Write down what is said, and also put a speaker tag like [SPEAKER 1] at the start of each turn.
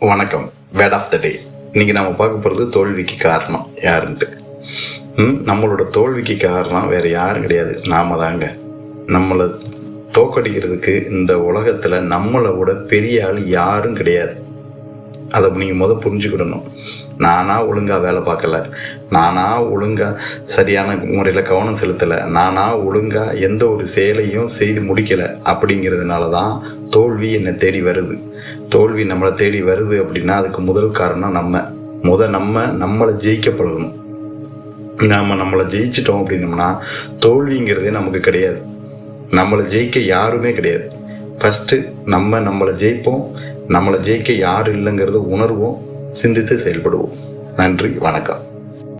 [SPEAKER 1] வணக்கம். Word of the டே. இன்னைக்கு நம்ம பார்க்க போகிறது தோல்விக்கு காரணம் யாருன்ட்டு. நம்மளோட தோல்விக்கு காரணம் வேற யாரும் கிடையாது, நாம தாங்க. நம்மளை தோக்கடிக்கிறதுக்கு இந்த உலகத்தில் நம்மளை விட பெரிய ஆள் யாரும் கிடையாது. அதை நீங்கள் புரிஞ்சுக்கிடணும். நானா ஒழுங்காக வேலை பார்க்கல, நானா ஒழுங்காக சரியான முறையில் கவனம் செலுத்தலை, நானா ஒழுங்காக எந்த ஒரு செயலையும் செய்து முடிக்கலை அப்படிங்கிறதுனால தான் தோல்வி என்னை தேடி வருது. தோல்வி நம்மளை தேடி வருது அப்படின்னா அதுக்கு முதல் காரணம் நம்மளை ஜெயிக்க பழகணும். நம்மளை ஜெயிச்சிட்டோம் அப்படின்னோம்னா தோல்விங்கிறதே நமக்கு கிடையாது. நம்மளை ஜெயிக்க யாருமே கிடையாது. ஃபஸ்ட்டு நம்மளை ஜெயிப்போம். நம்மளை ஜெயிக்க யாரும் இல்லைங்கிறத உணர்வோம், சிந்தித்து செயல்படுவோம். நன்றி, வணக்கம்.